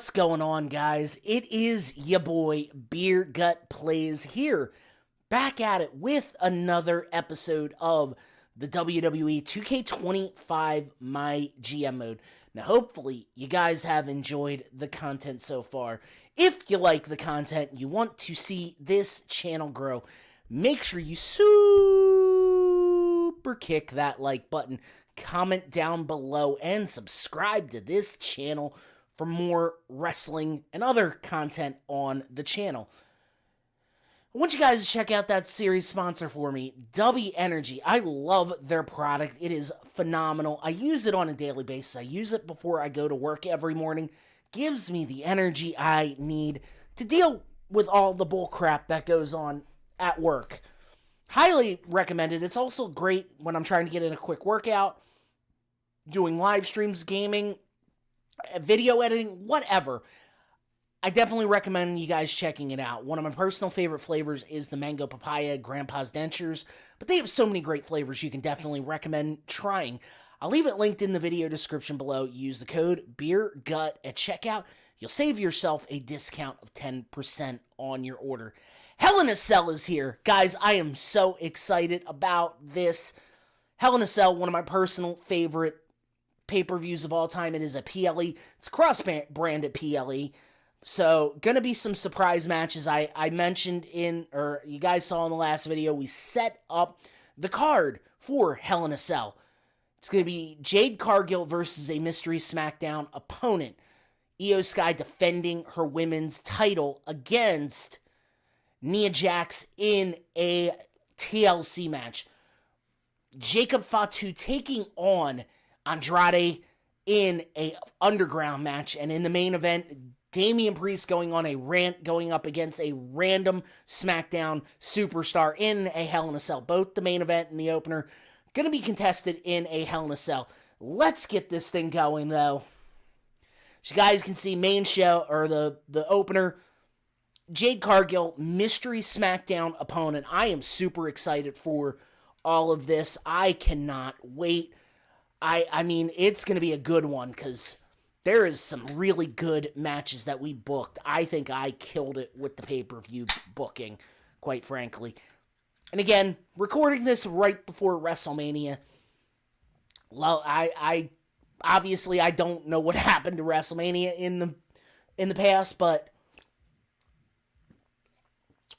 What's going on, guys? It is your boy Beer Gut Plays here, back at it with another episode of the WWE 2K25 MyGM mode. Now, hopefully, you guys have enjoyed the content so far. If you like the content, you want to see this channel grow, make sure you super kick that like button, comment down below, and subscribe to this channel for more wrestling and other content on the channel. I want you guys to check out that series sponsor for me, Dubby Energy. I love their product. It is phenomenal. I use it on a daily basis. I use it before I go to work every morning. Gives me the energy I need to deal with all the bull crap that goes on at work. Highly recommended. It's also great when I'm trying to get in a quick workout, doing live streams, gaming, video editing, whatever. I definitely recommend you guys checking it out. One of my personal favorite flavors is the mango papaya Grandpa's Dentures, but they have so many great flavors you can definitely recommend trying. I'll leave it linked in the video description below. Use the code BEERGUT at checkout. You'll save yourself a discount of 10% on your order. Hell in a Cell is here. Guys, I am so excited about this. Hell in a Cell, one of my personal favorite pay-per-views of all time. It is a PLE. It's cross-branded PLE. So, gonna be some surprise matches. I mentioned or you guys saw in the last video, we set up the card for Hell in a Cell. It's gonna be Jade Cargill versus a Mystery SmackDown opponent. Io Sky defending her women's title against Nia Jax in a TLC match. Jacob Fatu taking on Andrade in a underground match, and in the main event, Damian Priest going up against a random SmackDown superstar in a Hell in a Cell. Both the main event and the opener going to be contested in a Hell in a Cell. Let's get this thing going, though. As you guys can see, main show, or the opener, Jade Cargill, Mystery SmackDown opponent. I am super excited for all of this. I cannot wait. I mean, it's going to be a good one, because there is some really good matches that we booked. I think I killed it with the pay-per-view booking, quite frankly. And again, recording this right before WrestleMania. Well, I obviously I don't know what happened to WrestleMania in the past,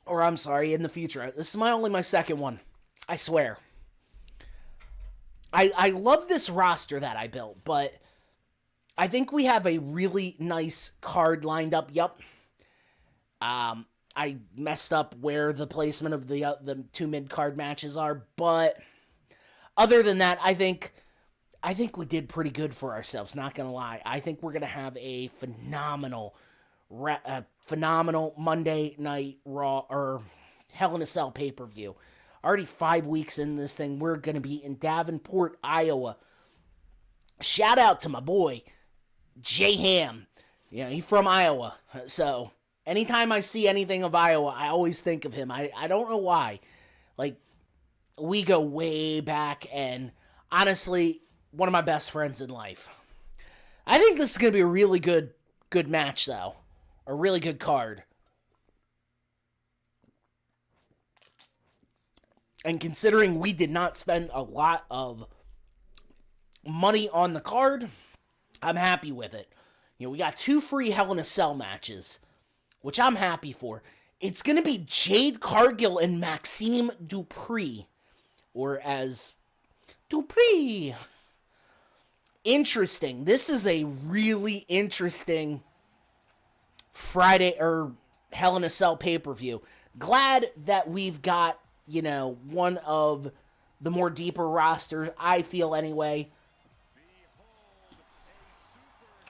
in the future. This is only my second one. I swear. I love this roster that I built, but I think we have a really nice card lined up. Yup. I messed up where the placement of the two mid-card matches are, but other than that, I think we did pretty good for ourselves, not gonna lie. I think we're gonna have a phenomenal Monday Night Raw, or Hell in a Cell pay-per-view. Already 5 weeks in this thing. We're going to be in Davenport, Iowa. Shout out to my boy, J Ham. You know, he's from Iowa. So, anytime I see anything of Iowa, I always think of him. I don't know why. Like, we go way back, and honestly, one of my best friends in life. I think this is going to be a really good match, though. A really good card. And considering we did not spend a lot of money on the card, I'm happy with it. You know, we got 2 free Hell in a Cell matches, which I'm happy for. It's going to be Jade Cargill and Maxime Dupri, or as Dupri. Interesting. This is a really interesting Friday or Hell in a Cell pay-per-view. Glad that we've got, you know, one of the more deeper rosters, I feel anyway.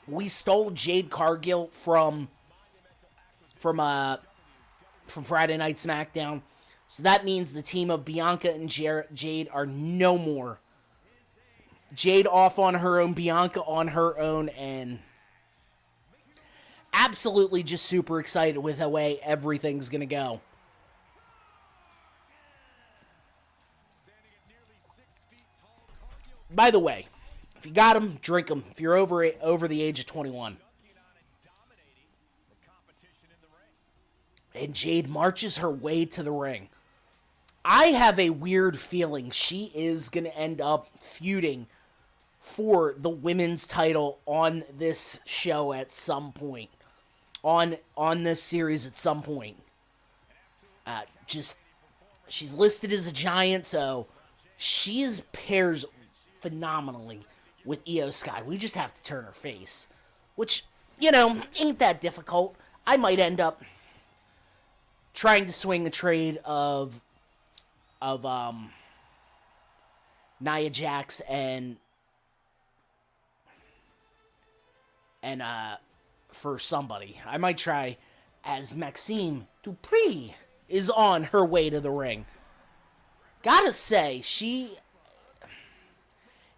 We stole Jade Cargill from Friday Night SmackDown. So that means the team of Bianca and Jade are no more. Jade off on her own, Bianca on her own, and absolutely just super excited with the way everything's going to go. By the way, if you got them, drink them. If you're over the age of 21. And Jade marches her way to the ring. I have a weird feeling she is going to end up feuding for the women's title on this show at some point. On this series at some point. She's listed as a giant, so she's pairs phenomenally with Io Sky. We just have to turn her face, which, ain't that difficult. I might end up trying to swing the trade of Nia Jax and for somebody. I might try as Maxime Dupri is on her way to the ring. Gotta say,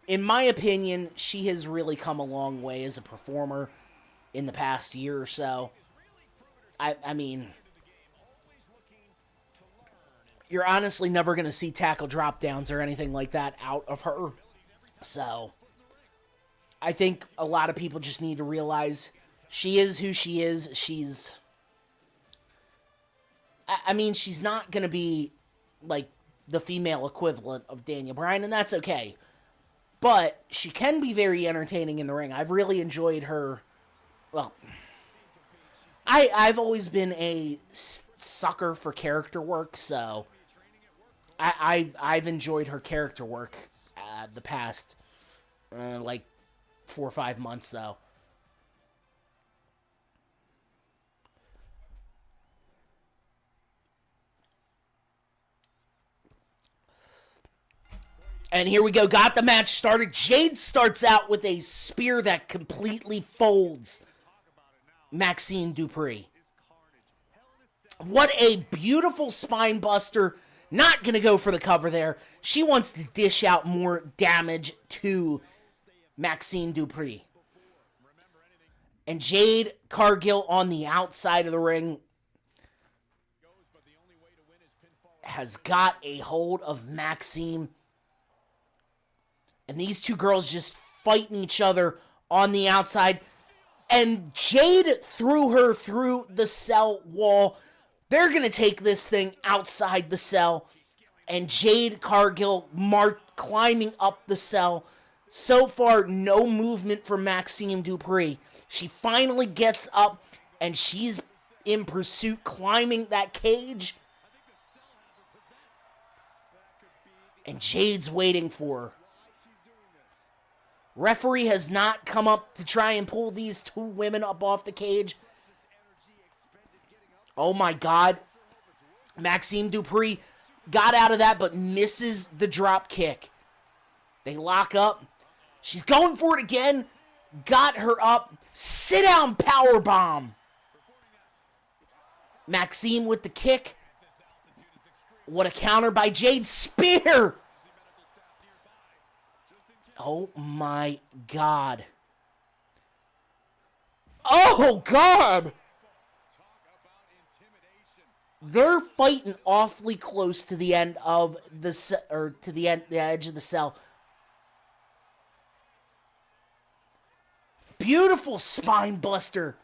in my opinion, she has really come a long way as a performer in the past year or so. I mean, you're honestly never going to see tackle drop downs or anything like that out of her. So, I think a lot of people just need to realize she is who she is. She's not going to be like the female equivalent of Daniel Bryan, and that's okay. But she can be very entertaining in the ring. I've really enjoyed her. Well, I've always been a sucker for character work, so I've enjoyed her character work the past 4 or 5 months, though. And here we go. Got the match started. Jade starts out with a spear that completely folds Maxine Dupri. What a beautiful spine buster. Not going to go for the cover there. She wants to dish out more damage to Maxine Dupri. And Jade Cargill on the outside of the ring has got a hold of Maxine. And these two girls just fighting each other on the outside. And Jade threw her through the cell wall. They're going to take this thing outside the cell. And Jade Cargill climbing up the cell. So far, no movement from Maxime Dupri. She finally gets up, and she's in pursuit, climbing that cage. And Jade's waiting for her. Referee has not come up to try and pull these two women up off the cage. Oh my God. Maxime Dupri got out of that but misses the drop kick. They lock up. She's going for it again. Got her up. Sit down powerbomb. Maxime with the kick. What a counter by Jade. Spear. Oh my God. Oh God. They're fighting awfully close to the end of the edge of the cell. Beautiful spine buster.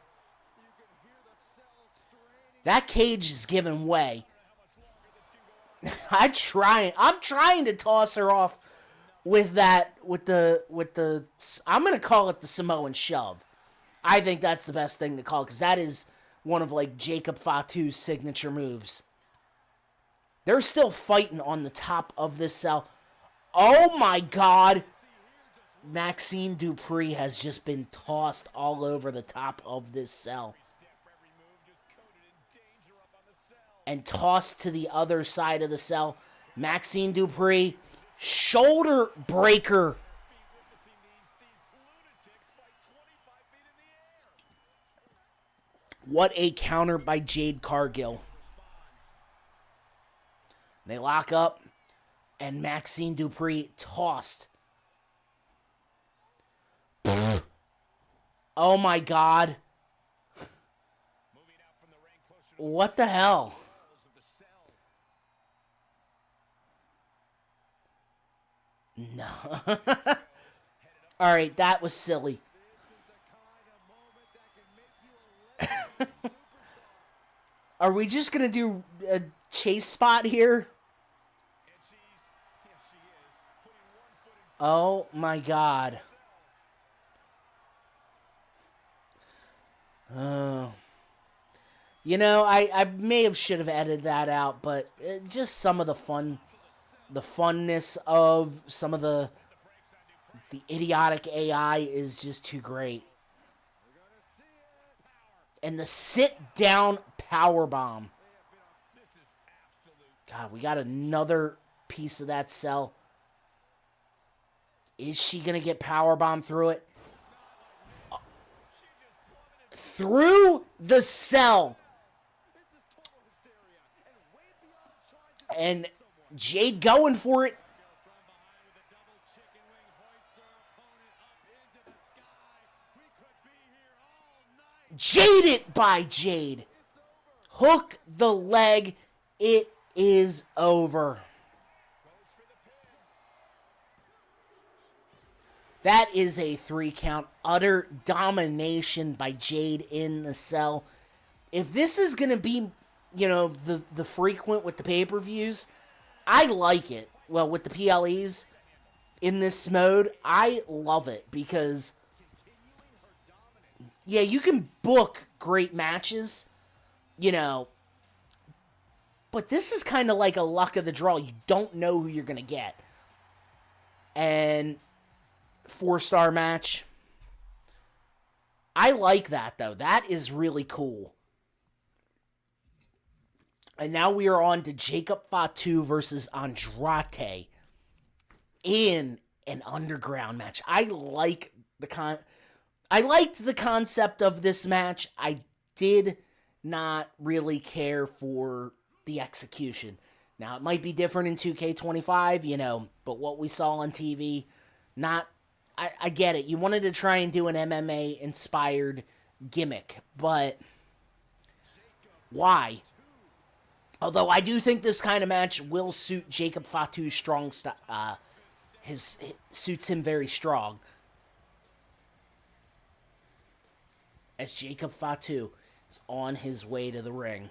That cage is giving way. I'm trying to toss her off with the I'm going to call it the Samoan shove. I think that's the best thing to call, because that is one of Jacob Fatu's signature moves. They're still fighting on the top of this cell. Oh my God. Maxime Dupri has just been tossed all over the top of this cell. And tossed to the other side of the cell. Maxime Dupri, shoulder breaker. What a counter by Jade Cargill. They lock up, and Maxime Dupri tossed. Oh my God. What the hell? No. All right, that was silly. Are we just going to do a chase spot here? Oh, my God. Oh. You know, I may have should have edited that out, but just some of the funness of some of the idiotic AI is just too great. And the sit-down powerbomb. God, we got another piece of that cell. Is she going to get powerbombed through it? Through the cell. And Jade going for it. Jaded by Jade. Hook the leg. It is over. That is a 3 count. Utter domination by Jade in the cell. If this is going to be, you know, the frequent with the pay-per-views, I like it. Well, with the PLEs in this mode, I love it because, yeah, you can book great matches, you know, but this is kind of like a luck of the draw. You don't know who you're going to get. And 4-star match. I like that, though. That is really cool. And now we are on to Jacob Fatu versus Andrade in an underground match. I liked the concept of this match. I did not really care for the execution. Now, it might be different in 2K25, you know, but what we saw on TV, I get it. You wanted to try and do an MMA-inspired gimmick, but why? Although I do think this kind of match will suit Jacob Fatu's strong style. Suits him very strong. As Jacob Fatu is on his way to the ring.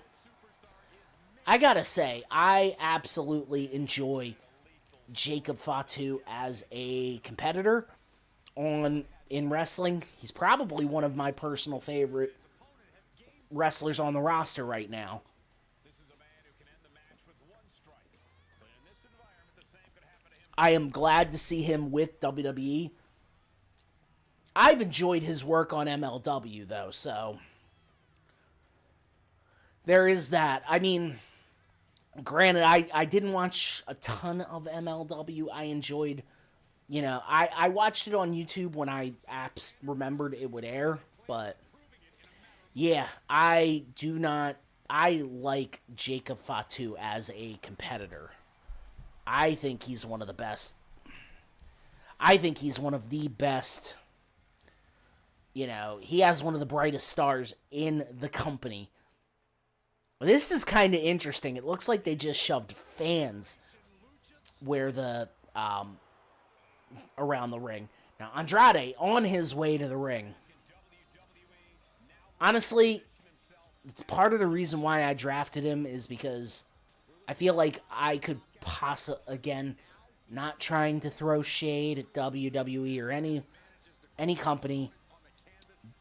I gotta say, I absolutely enjoy Jacob Fatu as a competitor in wrestling. He's probably one of my personal favorite wrestlers on the roster right now. I am glad to see him with WWE. I've enjoyed his work on MLW, though, so there is that. I mean, granted, I didn't watch a ton of MLW. I enjoyed, you know, I watched it on YouTube when I remembered it would air, but yeah, I like Jacob Fatu as a competitor. I think he's one of the best. I think he's one of the best. You know, he has one of the brightest stars in the company. This is kind of interesting. It looks like they just shoved fans where around the ring. Now, Andrade on his way to the ring. Honestly, it's part of the reason why I drafted him is because I feel like I could again, not trying to throw shade at WWE or any company,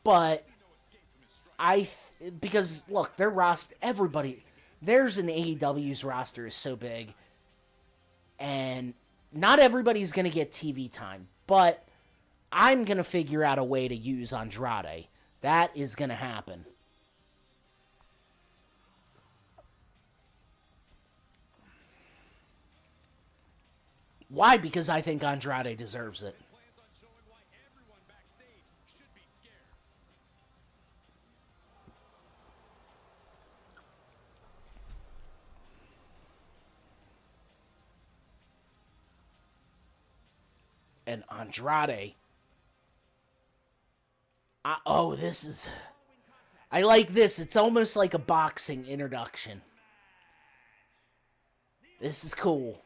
but because look, their roster, there's an AEW's roster is so big, and not everybody's gonna get TV time, but I'm gonna figure out a way to use Andrade. That is gonna happen. Why? Because I think Andrade deserves it. And Andrade. I like this. It's almost like a boxing introduction. This is cool.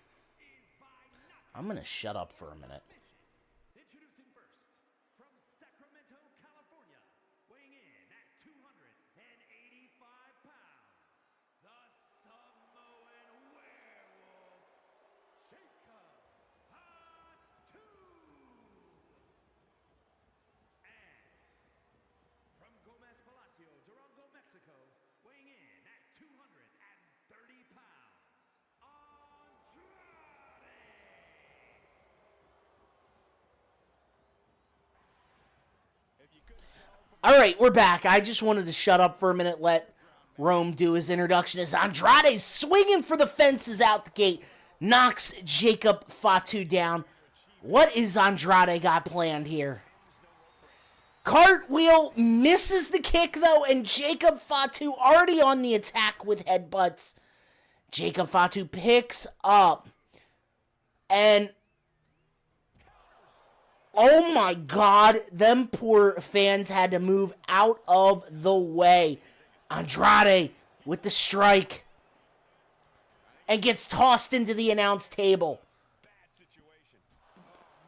I'm going to shut up for a minute. Introducing first, from Sacramento, California, weighing in at 285 pounds, All right, we're back. I just wanted to shut up for a minute, let Rome do his introduction as Andrade swinging for the fences out the gate, knocks Jacob Fatu down. What is Andrade got planned here? Cartwheel misses the kick, though, and Jacob Fatu already on the attack with headbutts. Jacob Fatu picks up. And, oh my God, them poor fans had to move out of the way. Andrade with the strike. And gets tossed into the announce table.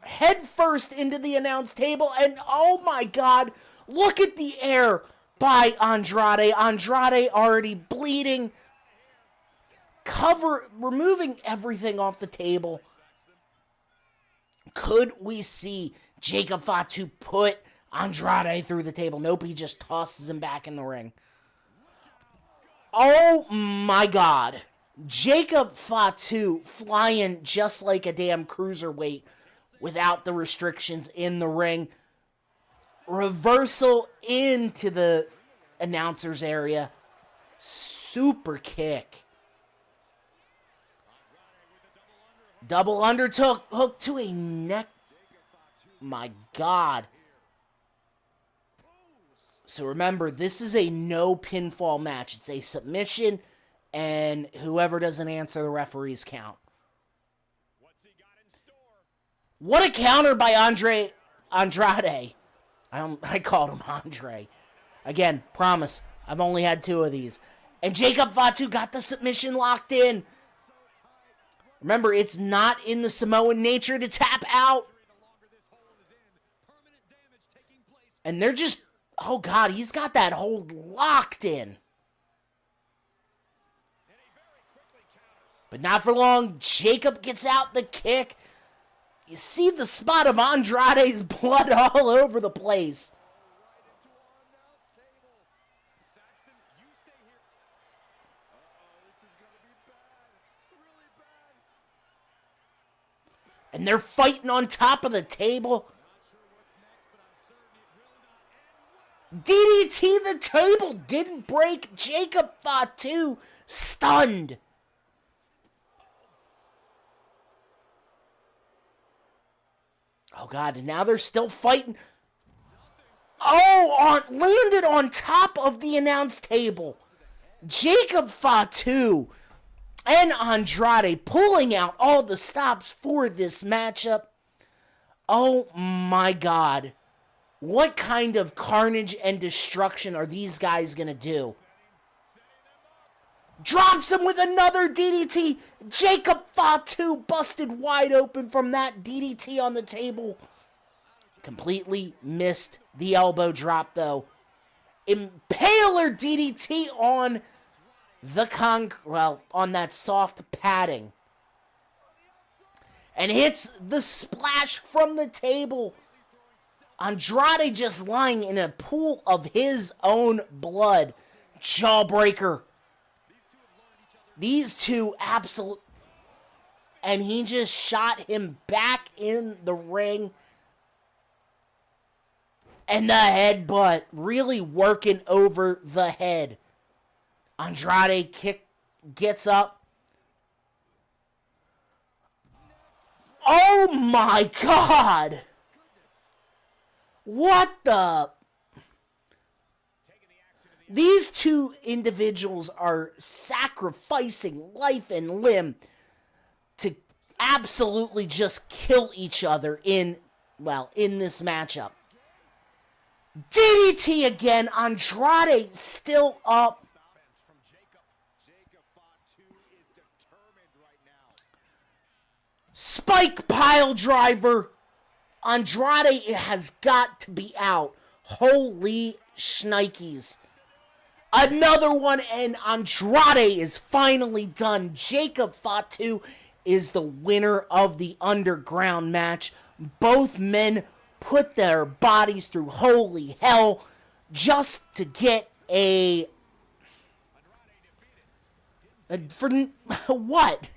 Head first into the announce table, and oh my God, look at the air by Andrade. Andrade already bleeding. Removing everything off the table. Could we see Jacob Fatu put Andrade through the table? Nope, he just tosses him back in the ring. Oh my God. Jacob Fatu flying just like a damn cruiserweight without the restrictions in the ring. Reversal into the announcer's area. Super kick. Double undertook, hook to a neck. My God. So remember, this is a no pinfall match. It's a submission, and whoever doesn't answer the referee's count. What a counter by Andrade. I called him Andre. Again, promise, I've only had 2 of these. And Jacob Fatu got the submission locked in. Remember, it's not in the Samoan nature to tap out. And they're just, oh God, he's got that hold locked in. But not for long. Jacob gets out the kick. You see the spot of Andrade's blood all over the place. And they're fighting on top of the table. DDT the table didn't break. Jacob Fatu stunned. Oh God, and now they're still fighting. Oh, landed on top of the announce table. Jacob Fatu and Andrade pulling out all the stops for this matchup. Oh my God. What kind of carnage and destruction are these guys going to do? Drops him with another DDT. Jacob Fatu busted wide open from that DDT on the table. Completely missed the elbow drop, though. Impaler DDT on the on that soft padding. And hits the splash from the table. Andrade just lying in a pool of his own blood. Jawbreaker. These two absolute... And he just shot him back in the ring. And the headbutt really working over the head. Andrade gets up. Oh my God! What the... These two individuals are sacrificing life and limb to absolutely just kill each other in this matchup. DDT again. Andrade still up. Spike pile driver. Andrade has got to be out. Holy shnikes. Another one, and Andrade is finally done. Jacob Fatu is the winner of the underground match. Both men put their bodies through holy hell just to get for what?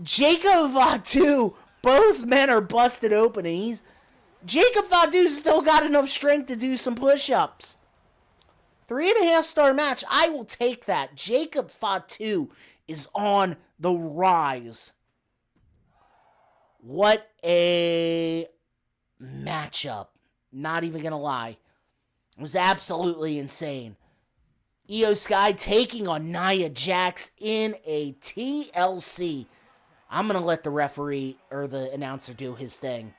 Jacob Fatu, both men are busted open, and Jacob Fadu's still got enough strength to do some push-ups. 3.5-star match. I will take that. Jacob Fatu is on the rise. What a matchup. Not even going to lie. It was absolutely insane. Io Sky taking on Nia Jax in a TLC. I'm going to let the referee or the announcer do his thing.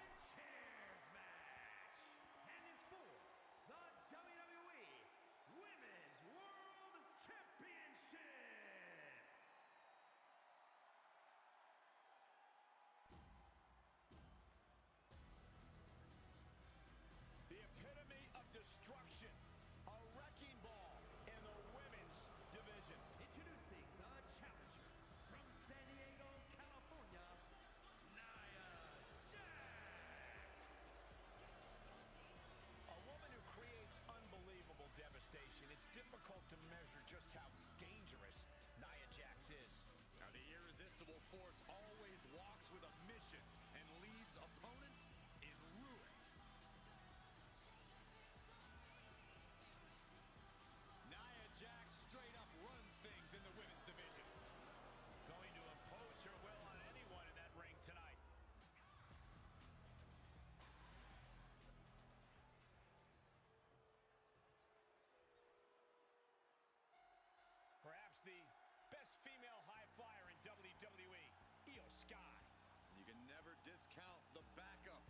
Perhaps the best female high flyer in WWE, Io Sky. You can never discount the backup,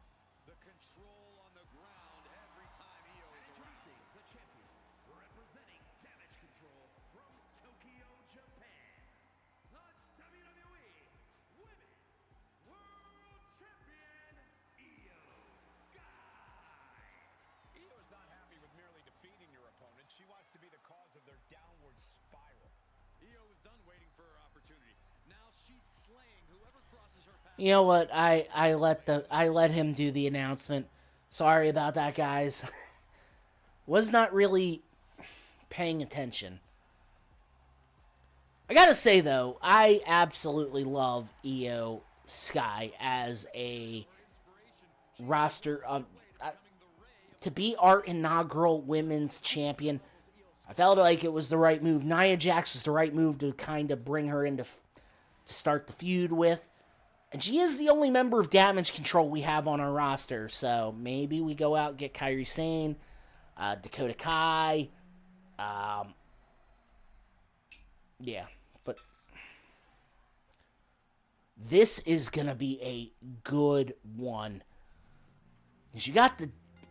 the control on the ground every time Io is around. The champion, representing Damage Control from Tokyo, Japan, the WWE Women's World Champion, Io Sky. Io is not happy with merely defeating your opponent. She wants to be the cause of their downward spiral. Io is done waiting for her opportunity. Now she's slaying whoever crosses her path. You know what? I let him do the announcement. Sorry about that, guys. Was not really paying attention. I gotta say though, I absolutely love Io Sky as a roster of to be our inaugural women's champion. I felt like it was the right move. Nia Jax was the right move to kind of bring her into to start the feud with. And she is the only member of Damage Control we have on our roster. So maybe we go out and get Kairi Sane, Dakota Kai. Yeah, but this is going to be a good one. Because you got the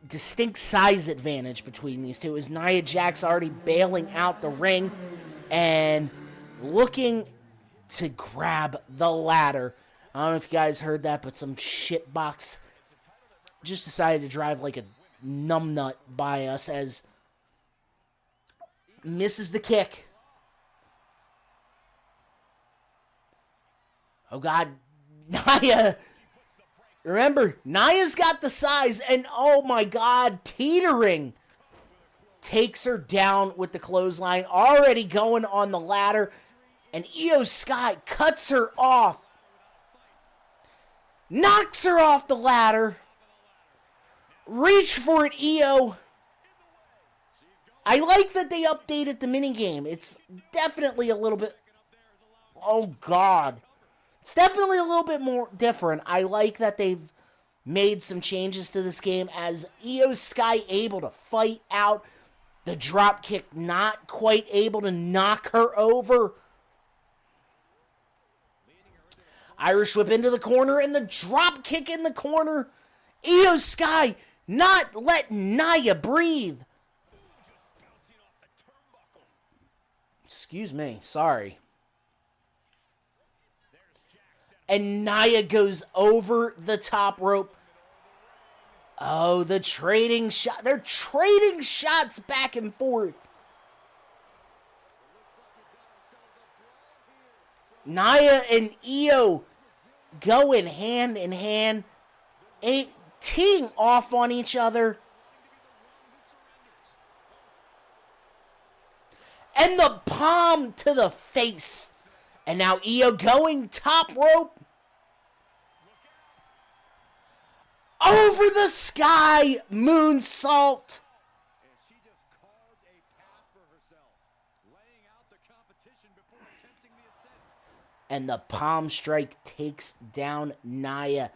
distinct size advantage between these two, as Nia Jax already bailing out the ring and looking to grab the ladder. I don't know if you guys heard that, but some shitbox just decided to drive like a numbnut by us as misses the kick. Oh God, Nia. Remember, Nia's got the size, and oh my God, teetering. Takes her down with the clothesline, already going on the ladder, and Io Sky cuts her off. Knocks her off the ladder. Reach for it, Io. I like that they updated the minigame. It's definitely a little bit... Oh God. It's definitely a little bit more different. I like that they've made some changes to this game as Io Sky able to fight out the drop kick, not quite able to knock her over. Irish whip into the corner and the drop kick in the corner. Io Sky not letting Nia breathe. Excuse me, sorry. And Nia goes over the top rope. Oh, the trading shot. They're trading shots back and forth. Nia and Io going hand in hand, teeing off on each other. And the palm to the face. And now Io going top rope. Over the sky moonsault. And she just carved a path for herself, laying out the competition before attempting the ascent. And the palm strike takes down Nia.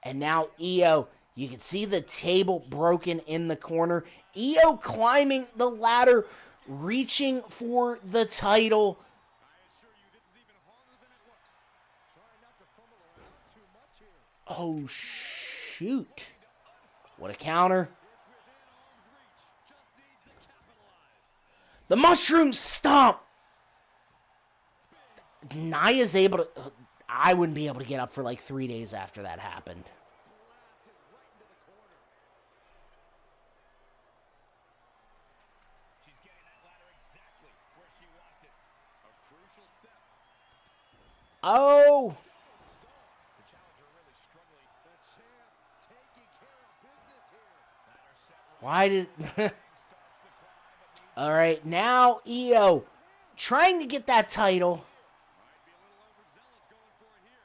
And now Io, you can see the table broken in the corner. Io climbing the ladder, reaching for the title. I assure you, this is even harder than it looks. Trying not to fumble around too much here. Oh, shoot. What a counter. The mushroom stomp. Nia's able to... I wouldn't be able to get up for like 3 days after that happened. Blasted right into the corner. She's getting that ladder exactly where she wants it. A crucial step. Oh. The challenger really struggling. The champ taking care of business here. Ladder set. Why did... Starts the climb. All right, now Io trying to get that title. Might be a little overzealous going for it here.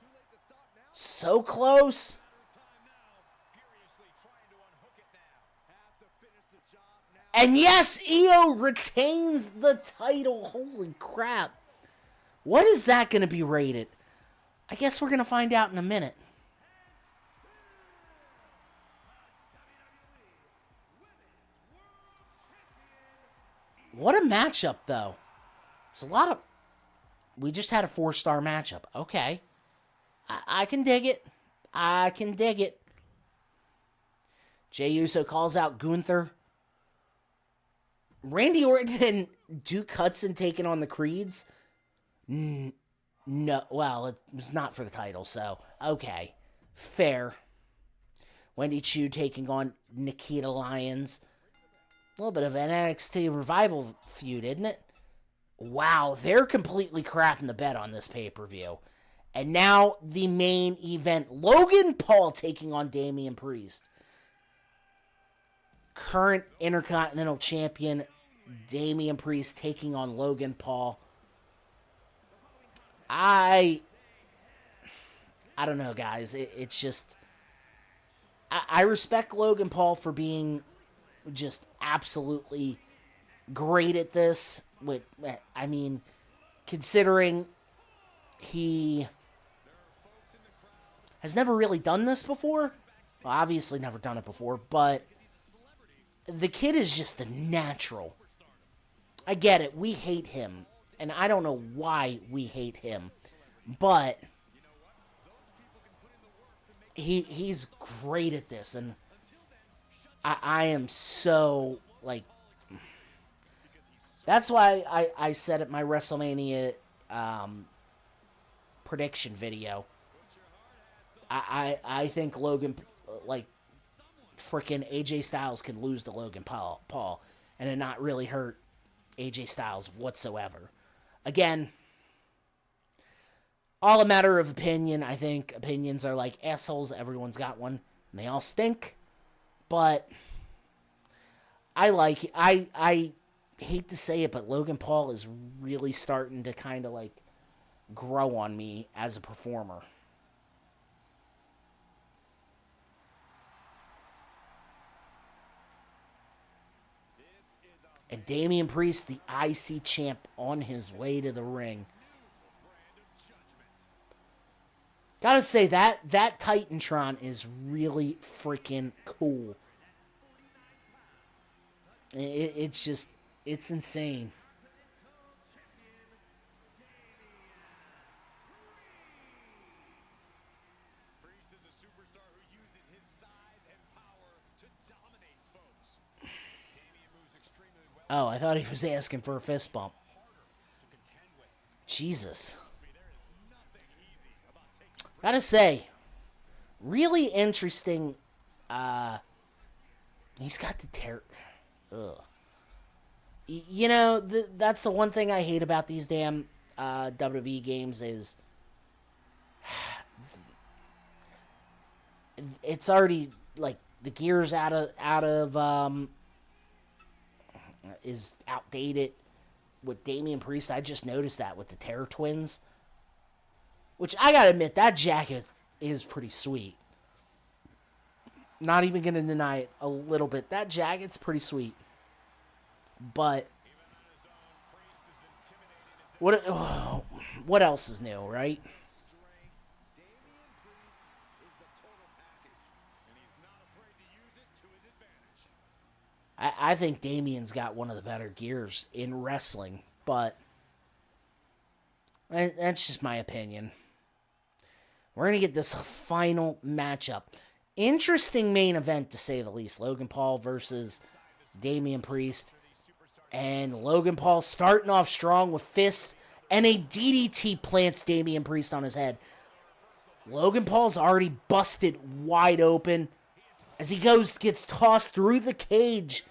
Too late to stop now. So close. Time now. Furiously trying to unhook it now. Have to finish the job now. And yes, Io retains the title. Holy crap. What is that going to be rated? I guess we're going to find out in a minute. What a matchup, though. There's a lot of... We just had a 4-star matchup. Okay. I can dig it. I can dig it. Jey Uso calls out Gunther. Randy Orton and Duke Hudson taking on the Creeds. No, well, it was not for the title, so okay. Fair. Wendy Chu taking on Nikita Lyons. A little bit of an NXT revival feud, isn't it? Wow, they're completely crapping the bed on this pay-per-view. And now the main event. Logan Paul taking on Damian Priest. Current Intercontinental Champion Damian Priest taking on Logan Paul. I don't know, guys. It's just... I respect Logan Paul for being just absolutely great at this. I mean, considering he has never really done this before. Well, obviously never done it before, but the kid is just a natural. I get it. We hate him, and I don't know why we hate him, but he's great at this, and I am so, like, that's why I said at my WrestleMania prediction video, I think Logan, like, freaking AJ Styles can lose to Logan Paul and it not really hurt AJ Styles whatsoever. Again, all a matter of opinion. I think opinions are like assholes. Everyone's got one, and they all stink. But I like it. I hate to say it, but Logan Paul is really starting to kind of like grow on me as a performer. And Damian Priest, the IC champ, on his way to the ring. Gotta say, that Titantron is really freaking cool. It's just, it's insane. Priest is a superstar who uses his size and power to dominate foes. Damian moves extremely well. Oh, I thought he was asking for a fist bump. Jesus. Gotta say, really interesting. He's got the terror. Ugh. You know, that's the one thing I hate about these damn WWE games is it's already like the gears out of is outdated. With Damian Priest, I just noticed that with the Terror Twins. Which, I gotta admit, that jacket is pretty sweet. Not even going to deny it a little bit. That jacket's pretty sweet. But what else is new, right? I think Damien's got one of the better gears in wrestling, but that's just my opinion. We're going to get this final matchup. Interesting main event, to say the least. Logan Paul versus Damian Priest. And Logan Paul starting off strong with fists, and a DDT plants Damian Priest on his head. Logan Paul's already busted wide open as he gets tossed through the cage.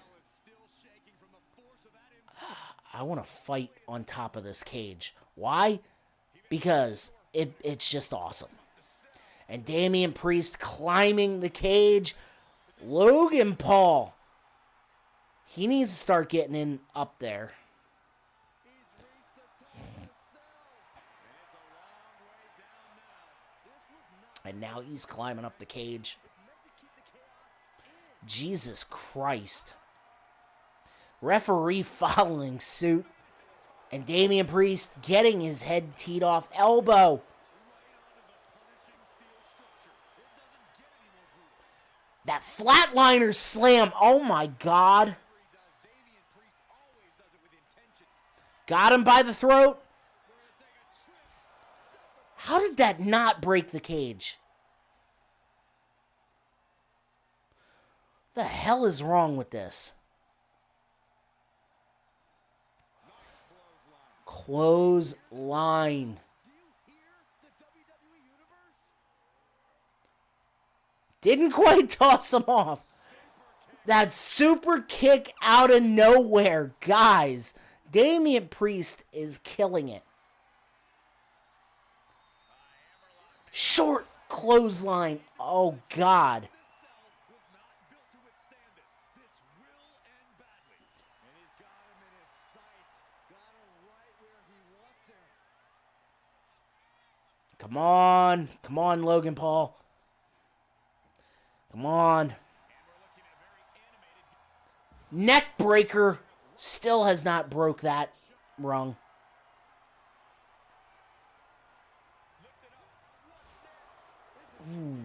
I want to fight on top of this cage. Why? Because it's just awesome. And Damian Priest climbing the cage. Logan Paul, he needs to start getting in up there. And now he's climbing up the cage. Jesus Christ. Referee following suit. And Damian Priest getting his head teed off. Elbow. That flatliner slam. Oh my God. Got him by the throat. How did that not break the cage? The hell is wrong with this? Clothesline. Didn't quite toss him off. That super kick out of nowhere. Guys, Damian Priest is killing it. Short clothesline. Oh, God. Come on. Come on, Logan Paul. Come on. Neck breaker. Still has not broke that rung. Ooh.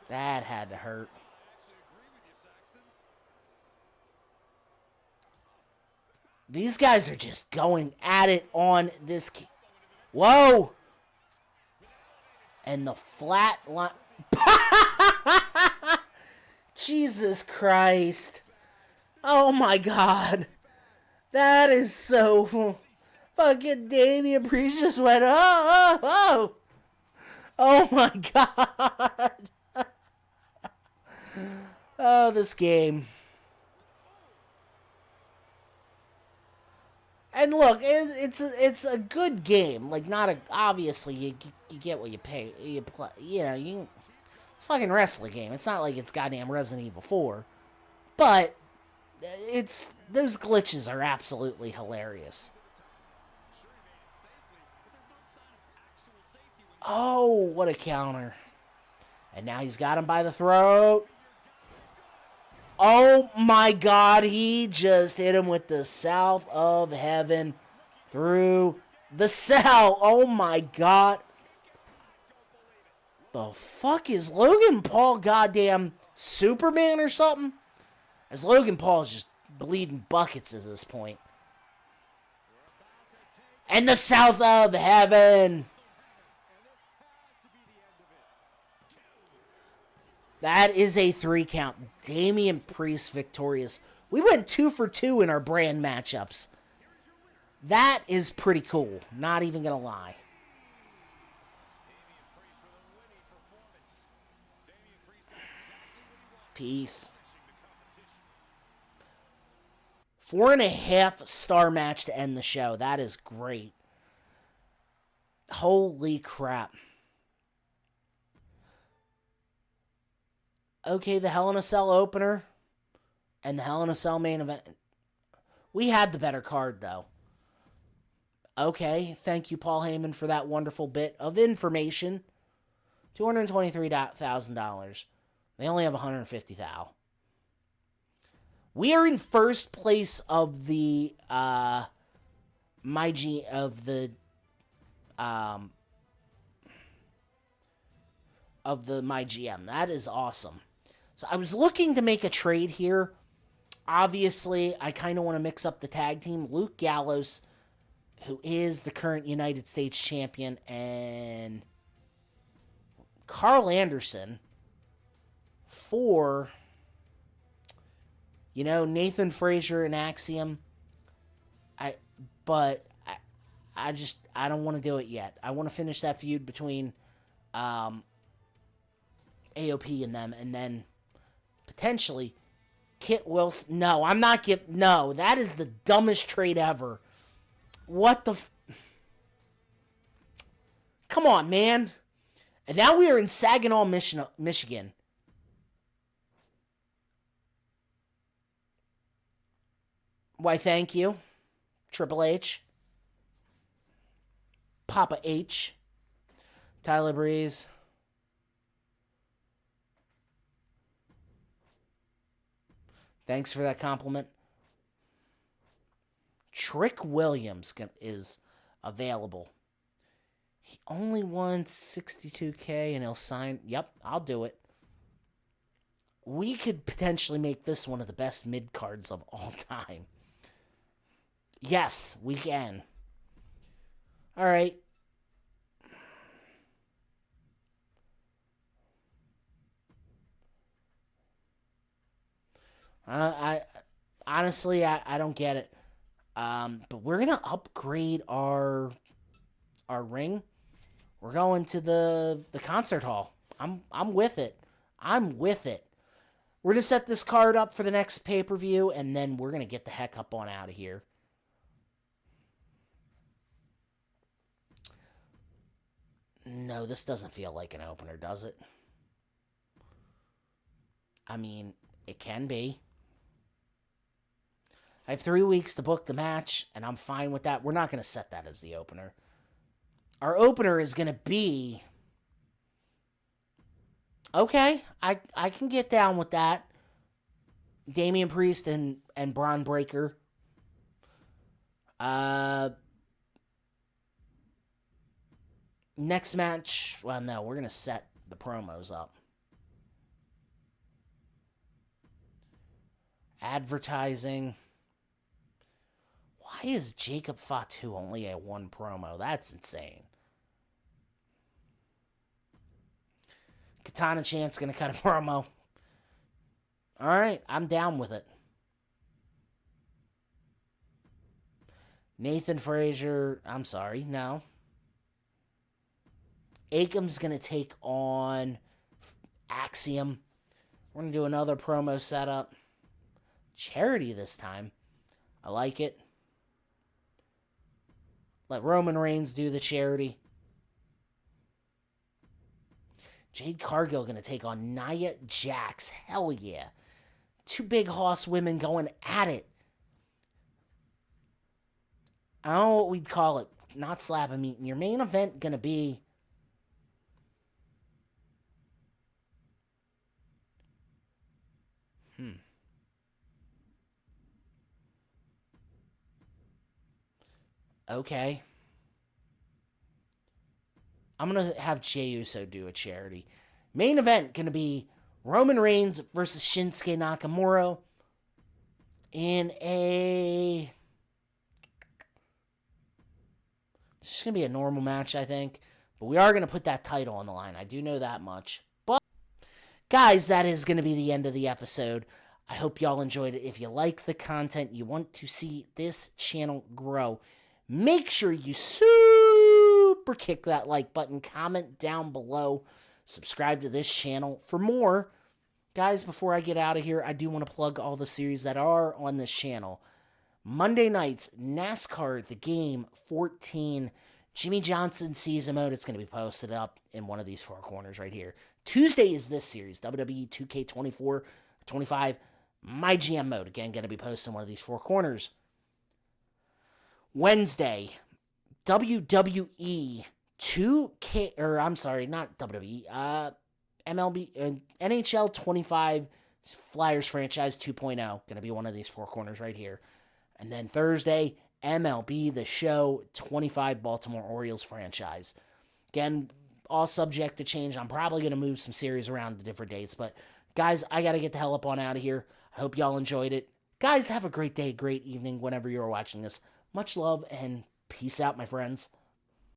That had to hurt. These guys are just going at it on this. Whoa! And the flat line. Jesus Christ. Oh my God. That is so. Fucking Damian Priest just went, oh, oh, oh. Oh my God. Oh, this game. And look, it's a good game. Like, not a, obviously you get what you pay. You play, you fucking wrestling game. It's not like it's goddamn Resident Evil 4, but it's those glitches are absolutely hilarious. Oh, what a counter. And now he's got him by the throat. Oh my God, he just hit him with the south of heaven through the cell. Oh my God. The fuck is Logan Paul goddamn Superman or something? As Logan Paul is just bleeding buckets at this point. And the south of heaven. That is a 3 count. Damian Priest victorious. We went 2 for 2 in our brand matchups. That is pretty cool. Not even going to lie. Peace. 4.5 star match to end the show. That is great. Holy crap. Okay, the Hell in a Cell opener and the Hell in a Cell main event. We had the better card, though. Okay, thank you, Paul Heyman, for that wonderful bit of information. $223,000. They only have $150,000. We are in first place of the MyGM. That is awesome. So I was looking to make a trade here. Obviously, I kind of want to mix up the tag team. Luke Gallows, who is the current United States champion, and Carl Anderson for, Nathan Frazier and Axiom. I don't want to do it yet. I want to finish that feud between AOP and them, and then potentially Kit Wilson. No, I'm not No, that is the dumbest trade ever. What the? Come on, man. And now we are in Saginaw, Michigan. Why, thank you, Triple H, Papa H, Tyler Breeze. Thanks for that compliment. Trick Williams is available. He only wants $62K and he'll sign. Yep, I'll do it. We could potentially make this one of the best mid-cards of all time. Yes, we can. All right. I honestly, I don't get it. But we're gonna upgrade our ring. We're going to the concert hall. I'm with it. I'm with it. We're gonna set this card up for the next pay-per-view, and then we're gonna get the heck up on out of here. No, this doesn't feel like an opener, does it? I mean, it can be. I have 3 weeks to book the match, and I'm fine with that. We're not going to set that as the opener. Our opener is going to be... Okay, I can get down with that. Damian Priest and Braun Breaker. Next match... Well, no, we're going to set the promos up. Advertising... Why is Jacob Fatu only a 1 promo? That's insane. Katana Chant's going to cut a promo. Alright, I'm down with it. Nathan Frazier, I'm sorry, no. Akam's going to take on Axiom. We're going to do another promo setup. Charity this time. I like it. Let Roman Reigns do the charity. Jade Cargill going to take on Nia Jax. Hell yeah. 2 big hoss women going at it. I don't know what we'd call it. Not slap a meeting. Your main event going to be... Okay. I'm going to have Jey Uso do a charity. Main event going to be Roman Reigns versus Shinsuke Nakamura in a... It's just going to be a normal match, I think. But we are going to put that title on the line. I do know that much. But, guys, that is going to be the end of the episode. I hope y'all enjoyed it. If you like the content, you want to see this channel grow, make sure you super kick that like button, comment down below, subscribe to this channel for more. Guys, before I get out of here, I do want to plug all the series that are on this channel. Monday nights, NASCAR The Game 14, Jimmy Johnson season mode. It's going to be posted up in one of these 4 corners right here. Tuesday is this series, WWE 2K24, 25, MyGM mode. Again, going to be posted in one of these 4 corners. Wednesday, WWE 2K, or I'm sorry, not WWE, MLB, NHL 25 Flyers franchise 2.0. Going to be one of these four corners right here. And then Thursday, MLB The Show 25 Baltimore Orioles franchise. Again, all subject to change. I'm probably going to move some series around to different dates. But guys, I got to get the hell up on out of here. I hope y'all enjoyed it. Guys, have a great day, great evening whenever you're watching this. Much love and peace out, my friends.